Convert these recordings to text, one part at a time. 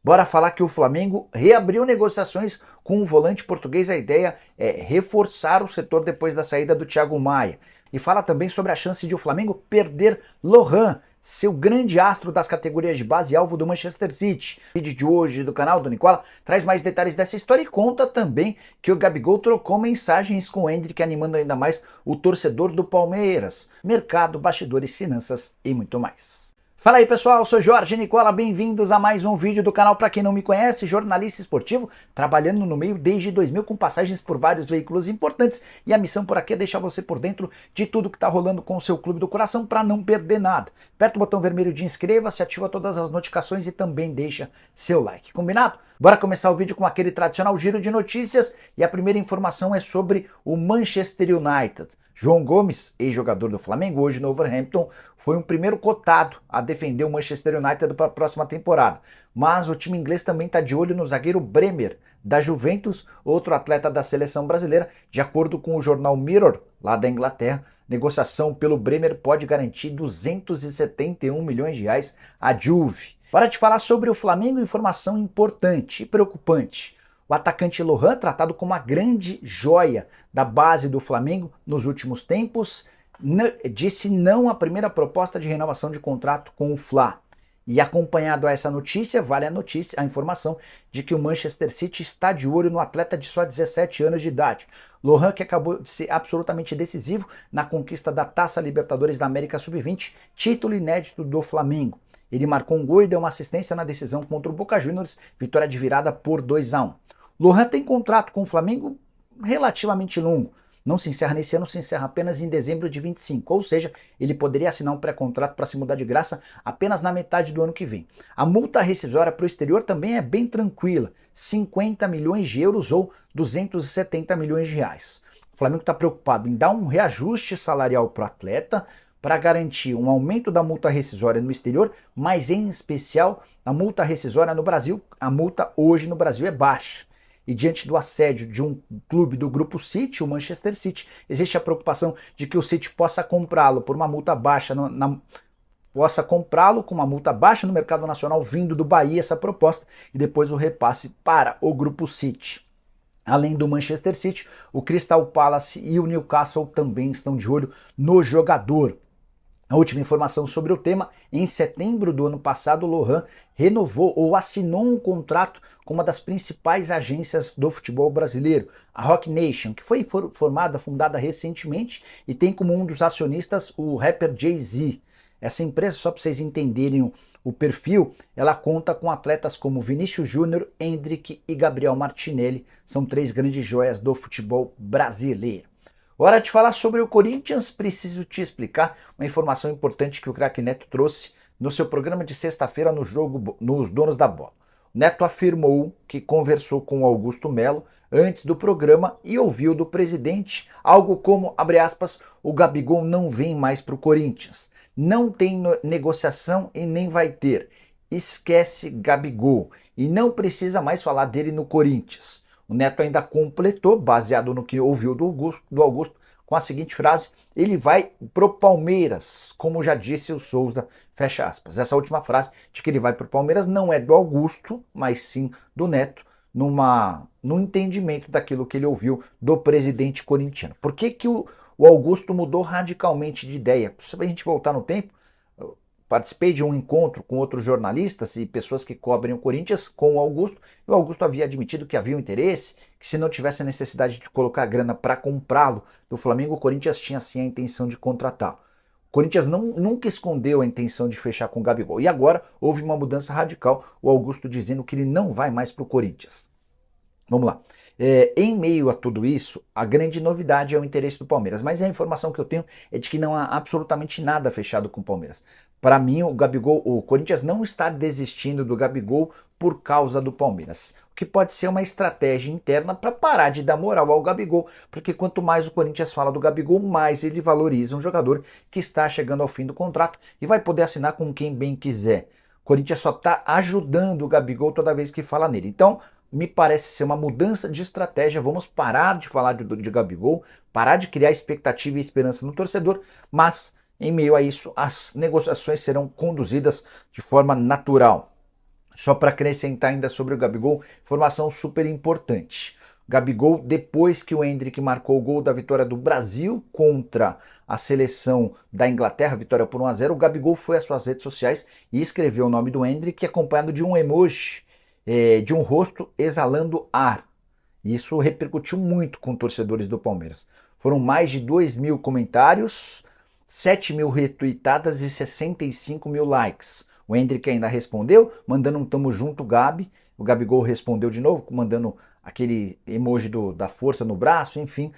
Bora falar que o Flamengo reabriu negociações com o volante português. A ideia é reforçar o setor depois da saída do Thiago Maia. E fala também sobre a chance de o Flamengo perder Lohan, seu grande astro das categorias de base, alvo do Manchester City. O vídeo de hoje do canal do Nicola traz mais detalhes dessa história e conta também que o Gabigol trocou mensagens com o Endrick, animando ainda mais o torcedor do Palmeiras. Mercado, bastidores, finanças e muito mais. Fala aí pessoal, eu sou Jorge Nicola, bem-vindos a mais um vídeo do canal. Para quem não me conhece, jornalista esportivo, trabalhando no meio desde 2000 com passagens por vários veículos importantes, e a missão por aqui é deixar você por dentro de tudo que está rolando com o seu clube do coração para não perder nada. Aperta o botão vermelho de inscreva-se, ativa todas as notificações e também deixa seu like, combinado? Bora começar o vídeo com aquele tradicional giro de notícias, e a primeira informação é sobre o Manchester United. João Gomes, ex-jogador do Flamengo, hoje no Wolverhampton, foi um primeiro cotado a defender o Manchester United para a próxima temporada. Mas o time inglês também está de olho no zagueiro Bremer, da Juventus, outro atleta da seleção brasileira. De acordo com o jornal Mirror, lá da Inglaterra, negociação pelo Bremer pode garantir 271 milhões de reais à Juve. Para te falar sobre o Flamengo, informação importante e preocupante. O atacante Lohan, tratado como a grande joia da base do Flamengo nos últimos tempos, disse não à primeira proposta de renovação de contrato com o Fla. E acompanhado a essa notícia, vale a informação de que o Manchester City está de olho no atleta de só 17 anos de idade. Lohan, que acabou de ser absolutamente decisivo na conquista da Taça Libertadores da América Sub-20, título inédito do Flamengo. Ele marcou um gol e deu uma assistência na decisão contra o Boca Juniors, vitória de virada por 2-1. Lohan tem contrato com o Flamengo relativamente longo. Não se encerra nesse ano, se encerra apenas em dezembro de 25. Ou seja, ele poderia assinar um pré-contrato para se mudar de graça apenas na metade do ano que vem. A multa rescisória para o exterior também é bem tranquila. 50 milhões de euros ou 270 milhões de reais. O Flamengo está preocupado em dar um reajuste salarial para o atleta, para garantir um aumento da multa rescisória no exterior, mas em especial a multa rescisória no Brasil. A multa hoje no Brasil é baixa. E diante do assédio de um clube do grupo City, o Manchester City, existe a preocupação de que o City possa comprá-lo por uma multa baixa, possa comprá-lo com uma multa baixa no mercado nacional, vindo do Bahia essa proposta, e depois o repasse para o grupo City. Além do Manchester City, o Crystal Palace e o Newcastle também estão de olho no jogador. A última informação sobre o tema: em setembro do ano passado, o Lohan renovou ou assinou um contrato com uma das principais agências do futebol brasileiro, a Roc Nation, que foi fundada recentemente e tem como um dos acionistas o rapper Jay-Z. Essa empresa, só para vocês entenderem o perfil, ela conta com atletas como Vinícius Júnior, Endrick e Gabriel Martinelli, são três grandes joias do futebol brasileiro. Hora de falar sobre o Corinthians, preciso te explicar uma informação importante que o craque Neto trouxe no seu programa de sexta-feira no jogo nos Donos da Bola. O Neto afirmou que conversou com o Augusto Melo antes do programa e ouviu do presidente algo como, abre aspas, o Gabigol não vem mais para o Corinthians. Não tem negociação e nem vai ter. Esquece Gabigol e não precisa mais falar dele no Corinthians. O Neto ainda completou, baseado no que ouviu do Augusto, com a seguinte frase: ele vai pro Palmeiras, como já disse o Souza, fecha aspas. Essa última frase de que ele vai pro Palmeiras não é do Augusto, mas sim do Neto, no entendimento daquilo que ele ouviu do presidente corintiano. Por que o Augusto mudou radicalmente de ideia? Se a gente voltar no tempo, participei de um encontro com outros jornalistas e pessoas que cobrem o Corinthians com o Augusto, e o Augusto havia admitido que havia um interesse, que se não tivesse a necessidade de colocar grana para comprá-lo do Flamengo, o Corinthians tinha sim a intenção de contratá-lo. O Corinthians nunca escondeu a intenção de fechar com o Gabigol, e agora houve uma mudança radical, o Augusto dizendo que ele não vai mais para o Corinthians. Vamos lá. Em meio a tudo isso, a grande novidade é o interesse do Palmeiras, mas a informação que eu tenho é de que não há absolutamente nada fechado com o Palmeiras. Para mim, o Corinthians não está desistindo do Gabigol por causa do Palmeiras, o que pode ser uma estratégia interna para parar de dar moral ao Gabigol, porque quanto mais o Corinthians fala do Gabigol, mais ele valoriza um jogador que está chegando ao fim do contrato e vai poder assinar com quem bem quiser. O Corinthians só está ajudando o Gabigol toda vez que fala nele. Então, me parece ser uma mudança de estratégia. Vamos parar de falar de Gabigol, parar de criar expectativa e esperança no torcedor, mas em meio a isso as negociações serão conduzidas de forma natural. Só para acrescentar ainda sobre o Gabigol, informação super importante. O Gabigol, depois que o Endrick marcou o gol da vitória do Brasil contra a seleção da Inglaterra, vitória por 1-0, o Gabigol foi às suas redes sociais e escreveu o nome do Endrick acompanhado de um emoji de um rosto exalando ar. Isso repercutiu muito com torcedores do Palmeiras. Foram mais de 2.000 comentários, 7.000 retweetadas e 65.000 likes. O Endrick ainda respondeu, mandando um tamo junto, Gabi. O Gabigol respondeu de novo, mandando aquele emoji da força no braço, enfim.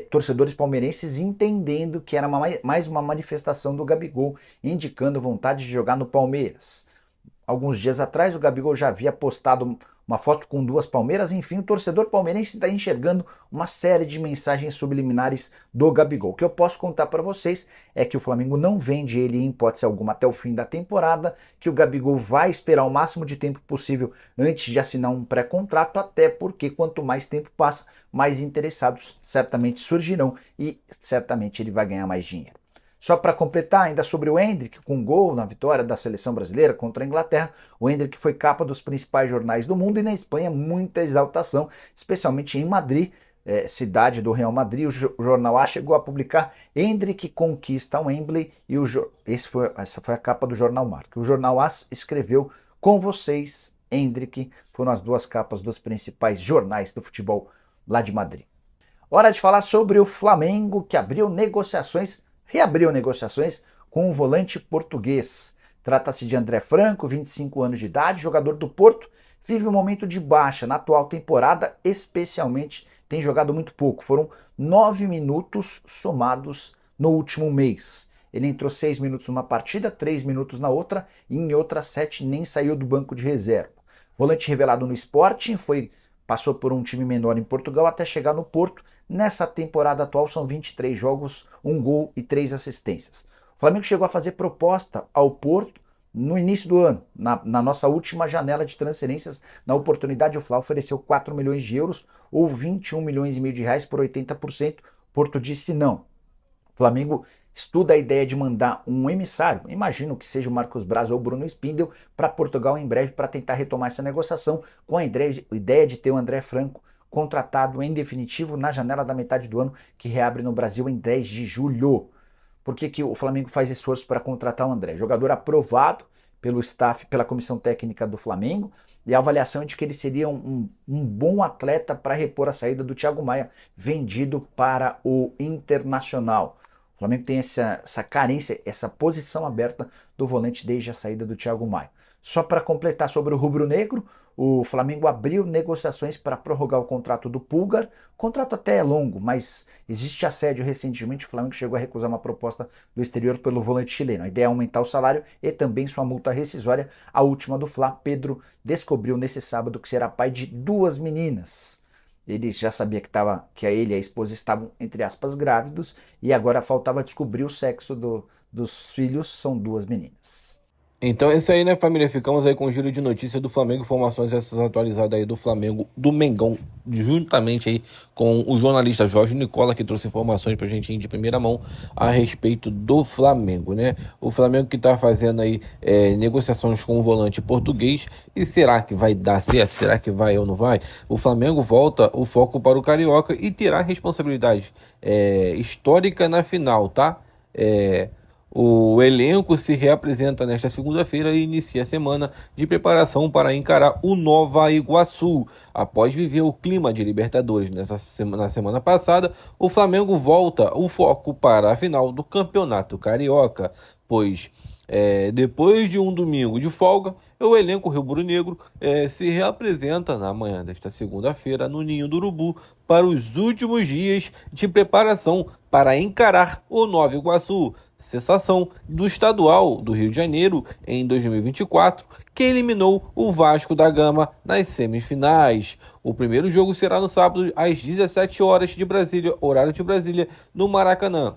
Torcedores palmeirenses entendendo que era mais uma manifestação do Gabigol, indicando vontade de jogar no Palmeiras. Alguns dias atrás, o Gabigol já havia postado uma foto com 2 palmeiras. Enfim, o torcedor palmeirense está enxergando uma série de mensagens subliminares do Gabigol. O que eu posso contar para vocês é que o Flamengo não vende ele em hipótese alguma até o fim da temporada, que o Gabigol vai esperar o máximo de tempo possível antes de assinar um pré-contrato, até porque quanto mais tempo passa, mais interessados certamente surgirão e certamente ele vai ganhar mais dinheiro. Só para completar, ainda sobre o Endrick, com gol na vitória da seleção brasileira contra a Inglaterra, o Endrick foi capa dos principais jornais do mundo e na Espanha muita exaltação, especialmente em Madrid, cidade do Real Madrid. O jornal A chegou a publicar Endrick conquista o Wembley e essa foi a capa do jornal Marca. O jornal A escreveu com vocês, Endrick, foram as 2 capas dos principais jornais do futebol lá de Madrid. Hora de falar sobre o Flamengo, que reabriu negociações com o volante português. Trata-se de André Franco, 25 anos de idade, jogador do Porto, vive um momento de baixa na atual temporada, especialmente tem jogado muito pouco. Foram 9 minutos somados no último mês. Ele entrou 6 minutos numa partida, 3 minutos na outra, e em outras 7 nem saiu do banco de reserva. Volante revelado no Sporting, passou por um time menor em Portugal até chegar no Porto. Nessa temporada atual são 23 jogos, 1 gol e 3 assistências. O Flamengo chegou a fazer proposta ao Porto no início do ano, na nossa última janela de transferências. Na oportunidade, o Fla ofereceu 4 milhões de euros ou 21 milhões e meio de reais por 80%. O Porto disse não. O Flamengo estuda a ideia de mandar um emissário, imagino que seja o Marcos Braz ou o Bruno Spindel, para Portugal em breve para tentar retomar essa negociação com a ideia de ter o André Franco contratado em definitivo na janela da metade do ano, que reabre no Brasil em 10 de julho. Por que o Flamengo faz esforço para contratar o André? Jogador aprovado pelo staff, pela comissão técnica do Flamengo, e a avaliação é de que ele seria um bom atleta para repor a saída do Thiago Maia, vendido para o Internacional. O Flamengo tem essa carência, essa posição aberta do volante desde a saída do Thiago Maia. Só para completar sobre o rubro-negro, o Flamengo abriu negociações para prorrogar o contrato do Pulgar. O contrato até é longo, mas existe assédio. Recentemente o Flamengo chegou a recusar uma proposta do exterior pelo volante chileno. A ideia é aumentar o salário e também sua multa rescisória. A última do Fla, Pedro, descobriu nesse sábado que será pai de 2 meninas. Ele já sabia que ele e a esposa estavam, entre aspas, grávidos, e agora faltava descobrir o sexo dos filhos. São 2 meninas. Então é isso aí, né, família? Ficamos aí com o giro de notícia do Flamengo, informações essas atualizadas aí do Flamengo, do Mengão, juntamente aí com o jornalista Jorge Nicola, que trouxe informações pra gente aí de primeira mão a respeito do Flamengo, né? O Flamengo que tá fazendo aí negociações com o volante português, e será que vai dar certo? Será que vai ou não vai? O Flamengo volta o foco para o Carioca e terá responsabilidade histórica na final, tá? O elenco se reapresenta nesta segunda-feira e inicia a semana de preparação para encarar o Nova Iguaçu. Após viver o clima de Libertadores na semana passada, o Flamengo volta o foco para a final do Campeonato Carioca, pois depois de um domingo de folga, o elenco rubro-negro se reapresenta na manhã desta segunda-feira no Ninho do Urubu para os últimos dias de preparação para encarar o Nova Iguaçu, sensação do estadual do Rio de Janeiro em 2024, que eliminou o Vasco da Gama nas semifinais. O primeiro jogo será no sábado às 17 horas de Brasília, horário de Brasília, no Maracanã.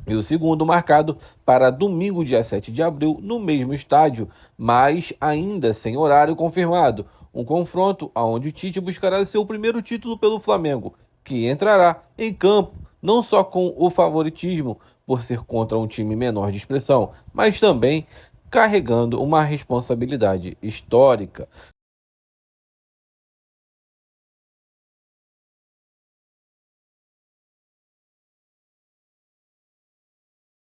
E o segundo marcado para domingo, dia 7 de abril, no mesmo estádio, mas ainda sem horário confirmado. Um confronto onde o Tite buscará seu primeiro título pelo Flamengo, que entrará em campo não só com o favoritismo por ser contra um time menor de expressão, mas também carregando uma responsabilidade histórica,